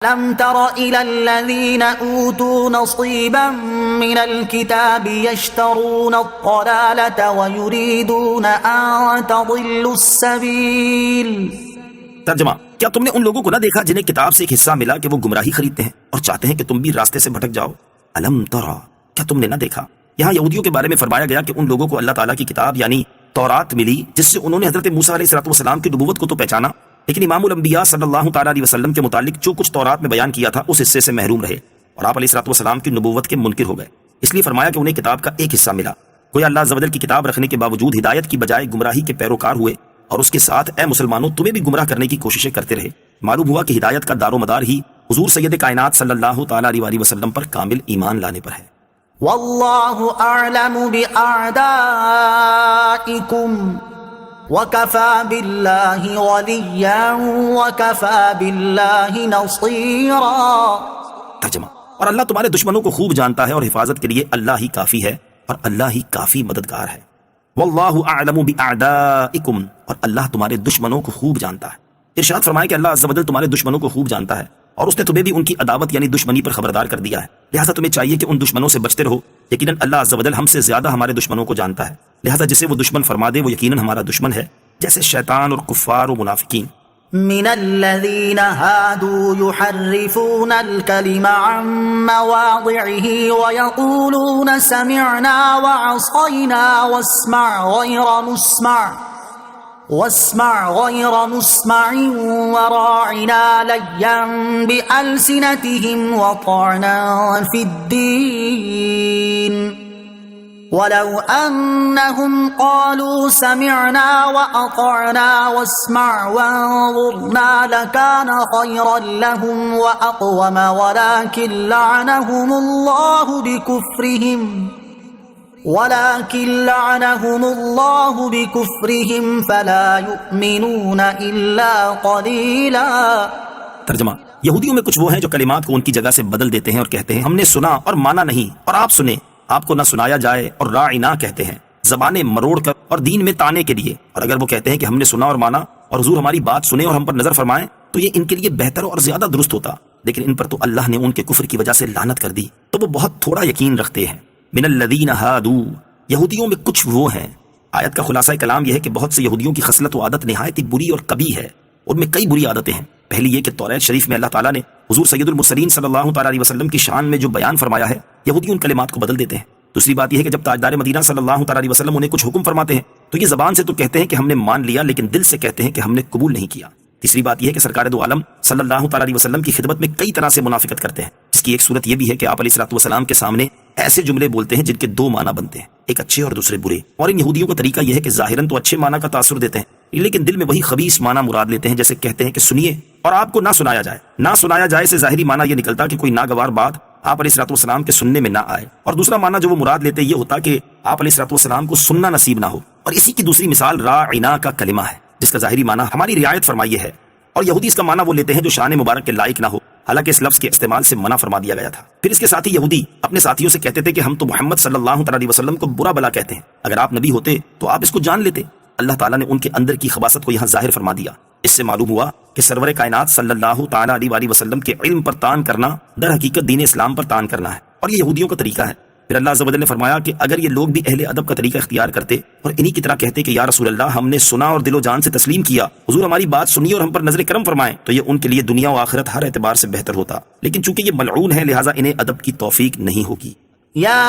لم تر إلى الذين أوتوا نصيبا من الكتاب يشترون الضلالة ويريدون أن تضلوا السبيل. ترجمہ: کیا تم نے ان لوگوں کو نہ دیکھا جنہیں کتاب سے ایک حصہ ملا کہ وہ گمراہی خریدتے ہیں اور چاہتے ہیں کہ تم بھی راستے سے بھٹک جاؤ؟ الم ترى، کیا تم نے نہ دیکھا؟ یہاں یہودیوں کے بارے میں فرمایا گیا کہ ان لوگوں کو اللہ تعالیٰ کی کتاب یعنی تورات ملی، جس سے انہوں نے حضرت موسیٰ علیہ السلام کی نبوت کو تو پہچانا، لیکن امام الانبیاء صلی اللہ تعالیٰ علیہ وسلم کے متعلق جو کچھ تورات میں بیان کیا تھا اس حصے سے محروم رہے اور آپ علیہ السلام کی نبوت کے منکر ہو گئے. اس لیے فرمایا کہ انہیں کتاب کا ایک حصہ ملا. گویا اللہ عز و جل کی کتاب رکھنے کے باوجود ہدایت کی بجائے گمراہی کے پیروکار ہوئے اور اس کے ساتھ اے مسلمانوں تمہیں بھی گمراہ کرنے کی کوششیں کرتے رہے. معلوم ہوا کہ ہدایت کا دار و مدار ہی حضور سید کائنات صلی اللہ تعالیٰ علیہ وسلم پر کامل ایمان لانے پر ہے. واللہ اعلم بأعدائکم وَكَفَى بِاللَّهِ وَلِيًّا وَكَفَى بِاللَّهِ نَصِيرًا. ترجمہ: اور اللہ تمہارے دشمنوں کو خوب جانتا ہے اور حفاظت کے لیے اللہ ہی کافی ہے اور اللہ ہی کافی مددگار ہے. واللہ اعلم بأعدائکم، اور اللہ تمہارے دشمنوں کو خوب جانتا ہے. ارشاد فرمائے کہ اللہ عز و جل تمہارے دشمنوں کو خوب جانتا ہے اور اس نے تمہیں بھی ان کی عداوت یعنی دشمنی پر خبردار کر دیا ہے. لہٰذا تمہیں چاہیے کہ ان دشمنوں سے بچتے رہو. یقیناً اللہ عز و جل ہم سے زیادہ ہمارے دشمنوں کو جانتا ہے، لہٰذا جسے وہ دشمن فرما دے وہ یقیناً ہمارا دشمن ہے، جیسے شیطان اور کفار و منافقین. من الذين هادوا يحرفون الكلم عن مواضعه ويقولون سمعنا وعصينا واسمع غير مسمع وراعنا ليا بألسنتهم وطعنا في الدين ولو أنهم قالوا سمعنا وأطعنا واسمع وانظرنا لكان خيرا لهم وأقوم ولكن لعنهم الله بكفرهم فلا يؤمنون إلا قليلا. ترجمہ: یہودیوں میں کچھ وہ ہیں جو کلمات کو ان کی جگہ سے بدل دیتے ہیں اور کہتے ہیں ہم نے سنا اور مانا نہیں، اور آپ سنیں آپ کو نہ سنایا جائے، اور راعنا کہتے ہیں زبانیں مروڑ کر اور دین میں تانے کے لیے. اور اگر وہ کہتے ہیں کہ ہم نے سنا اور مانا اور حضور ہماری بات سنیں اور ہم پر نظر فرمائیں تو یہ ان کے لیے بہتر اور زیادہ درست ہوتا، لیکن ان پر تو اللہ نے ان کے کفر کی وجہ سے لعنت کر دی تو وہ بہت تھوڑا یقین رکھتے ہیں. من الذین ہادوا، یہودیوں میں کچھ وہ ہیں. آیت کا خلاصہ کلام یہ ہے کہ بہت سے یہودیوں کی خصلت و عادت نہایت ہی بری اور قبیح ہے. ان میں کئی بری عادتیں ہیں. پہلی یہ کہ توریت شریف میں اللہ تعالیٰ نے حضور سید المرسلین صلی اللہ تعالیٰ علیہ وسلم کی شان میں جو بیان فرمایا ہے یہودی ان کلمات کو بدل دیتے ہیں. دوسری بات یہ ہے کہ جب تاجدار مدینہ صلی اللہ تعالیٰ علیہ وسلم انہیں کچھ حکم فرماتے ہیں تو یہ زبان سے تو کہتے ہیں کہ ہم نے مان لیا، لیکن دل سے کہتے ہیں کہ ہم نے قبول نہیں کیا. تیسری بات یہ ہے کہ سرکار دو عالم صلی اللہ تعالیٰ علیہ وسلم کی خدمت میں کئی طرح سے منافقت کرتے ہیں، جس کی ایک صورت یہ بھی ہے کہ آپ علیہ السلام کے سامنے ایسے جملے بولتے ہیں جن کے دو معنی بنتے ہیں، ایک اچھے اور دوسرے برے. اور ان یہودیوں کا طریقہ یہ ہے کہ ظاہراً تو اچھے معنی کا تاثر دیتے ہیں لیکن دل میں وہی خبیث معنی مراد لیتے ہیں، جیسے کہتے ہیں کہ سنیے اور آپ کو نہ سنایا جائے. نہ سنایا جائے سے ظاہری معنی یہ نکلتا کہ کوئی ناگوار بات آپ علیہ السلام کے سننے میں نہ آئے، اور دوسرا معنی جو وہ مراد لیتے یہ ہوتا کہ آپ علیہ السلام کو سننا نصیب نہ ہو. اور اسی کی دوسری مثال راعنا کا کلمہ ہے، جس کا ظاہری معنی ہماری رعایت فرمائیے ہے، اور یہودی اس کا معنی وہ لیتے ہیں جو شان مبارک کے لائق نہ ہو، حالانکہ اس لفظ کے استعمال سے منع فرما دیا گیا تھا. پھر اس کے ساتھ ہی یہودی اپنے ساتھیوں سے کہتے تھے کہ ہم تو محمد صلی اللہ تعالیٰ علیہ وسلم کو برا بلا کہتے ہیں، اگر آپ نبی ہوتے تو آپ اس کو جان لیتے. اللہ تعالیٰ نے ان کے اندر کی خباثت کو یہاں ظاہر فرما دیا. اس سے معلوم ہوا کہ سرور کائنات صلی اللہ تعالیٰ علیہ وسلم کے علم پر تان کرنا در حقیقت دین اسلام پر تان کرنا ہے، اور یہ یہودیوں کا طریقہ ہے. پھر اللہ عز و جل نے فرمایا کہ اگر یہ لوگ بھی اہل ادب کا طریقہ اختیار کرتے اور انہی کی طرح کہتے کہ یا رسول اللہ ہم نے سنا اور دل و جان سے تسلیم کیا، حضور ہماری بات سنیے اور ہم پر نظر کرم فرمائیں، تو یہ ان کے لیے دنیا و آخرت ہر اعتبار سے بہتر ہوتا. لیکن چونکہ یہ ملعون ہے لہٰذا انہیں ادب کی توفیق نہیں ہوگی. يا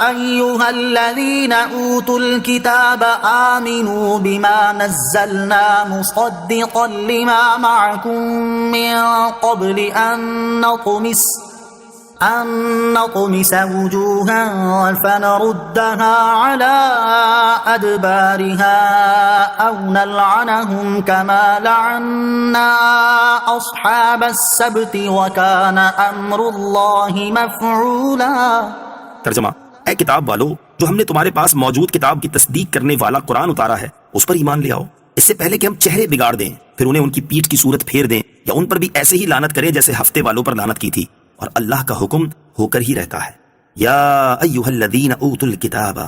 أيها الذين أوتوا الكتاب آمنوا بما نزلنا مصدقا لما معكم من قبل أن نطمس وجوها فنردها على أدبارها أو نلعنهم كما لعنا أصحاب السبت وكان أمر الله مفعولا. ترجمہ: اے کتاب والو، جو ہم نے تمہارے پاس موجود کتاب کی تصدیق کرنے والا قرآن اتارا ہے اس پر ایمان لے آؤ، اس سے پہلے کہ ہم چہرے بگاڑ دیں، پھر انہیں ان کی پیٹھ کی صورت پھیر دیں یا ان پر بھی ایسے ہی لعنت کریں جیسے ہفتے والوں پر لعنت کی تھی، اور اللہ کا حکم ہو کر ہی رہتا ہے. یا ایھا الذین اوتوا الکتاب،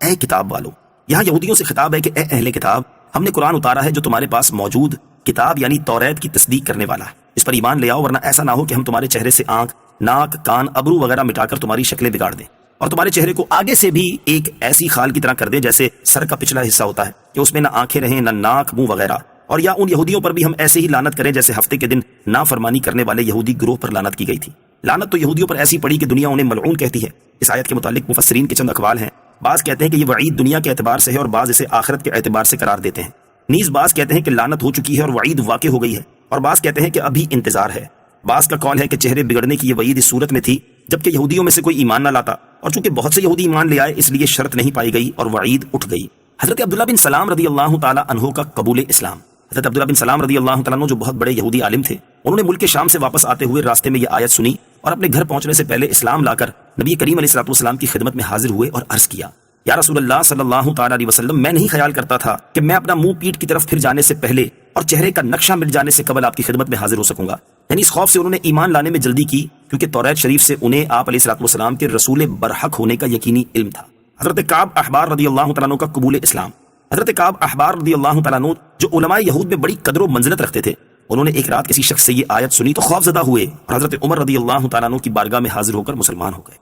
اے کتاب والو. یہاں یہودیوں سے خطاب ہے کہ اے اہل کتاب، ہم نے قرآن اتارا ہے جو تمہارے پاس موجود کتاب یعنی توریت کی تصدیق کرنے والا ہے. اس پر ایمان لے آؤ، ورنہ ایسا نہ ہو کہ ہم تمہارے چہرے سے آنکھ، ناک، کان، ابرو وغیرہ مٹا کر تمہاری شکلیں بگاڑ دیں، اور تمہارے چہرے کو آگے سے بھی ایک ایسی خال کی طرح کر دیں جیسے سر کا پچھلا حصہ ہوتا ہے، کہ اس میں نہ آنکھیں رہیں نہ ناک، منہ وغیرہ، اور یا ان یہودیوں پر بھی ہم ایسے ہی لعنت کریں جیسے ہفتے کے دن نافرمانی کرنے والے یہودی گروہ پر لعنت کی گئی تھی۔ لعنت تو یہودیوں پر ایسی پڑی کہ دنیا انہیں ملعون کہتی ہے۔ اس آیت کے متعلق مفسرین کے چند اقوال ہیں۔ بعض کہتے ہیں کہ یہ وعید دنیا کے اعتبار سے ہے اور بعض اسے آخرت کے اعتبار سے قرار دیتے ہیں۔ نیز بعض کہتے ہیں کہ لعنت ہو چکی ہے اور وعید واقع ہو گئی ہے، اور بعض کہتے ہیں کہ ابھی انتظار ہے۔ بعض کا قول ہے کہ چہرے بگڑنے کی یہ وعید اس صورت میں تھی جبکہ یہودیوں میں سے کوئی ایمان نہ لاتا، اور چونکہ بہت سے یہودی ایمان لے آئے اس لیے شرط نہیں پائی گئی اور وعید اٹھ گئی۔ حضرت عبداللہ بن سلام رضی اللہ تعالی عنہ کا قبول اسلام۔ حضرت عبداللہ بن سلام رضی اللہ تعالیٰ عنہ جو بہت بڑے یہودی عالم تھے، انہوں نے ملک شام سے واپس آتے ہوئے راستے میں یہ آیت سنی اور اپنے گھر پہنچنے سے پہلے اسلام لا کر نبی کریم علیہ الصلوۃ والسلام کی خدمت میں حاضر ہوئے اور عرض کیا، یا رسول اللہ صلی اللہ تعالیٰ علیہ وسلم، میں نہیں خیال کرتا تھا کہ میں اپنا منہ پیٹ کی طرف پھر جانے سے پہلے اور چہرے کا نقشہ مل جانے سے قبل آپ کی خدمت میں حاضر ہو سکوں گا۔ یعنی اس خوف سے انہوں نے ایمان لانے میں جلدی کی، کیونکہ توریت شریف سے انہیں آپ علیہ الصلوۃ والسلام کے رسول برحق ہونے کا یقینی علم تھا۔ حضرت کعب احبار رضی اللہ تعالیٰ عنہ کا قبول اسلام۔ حضرت کعب احبار رضی اللہ تعالیٰ عنہ جو علماء یہود میں بڑی قدر و منزلت رکھتے تھے، انہوں نے ایک رات کسی شخص سے یہ آیت سنی تو خوف زدہ ہوئے اور حضرت عمر رضی اللہ تعالیٰ عنہ کی بارگاہ میں حاضر ہو کر مسلمان ہو گئے۔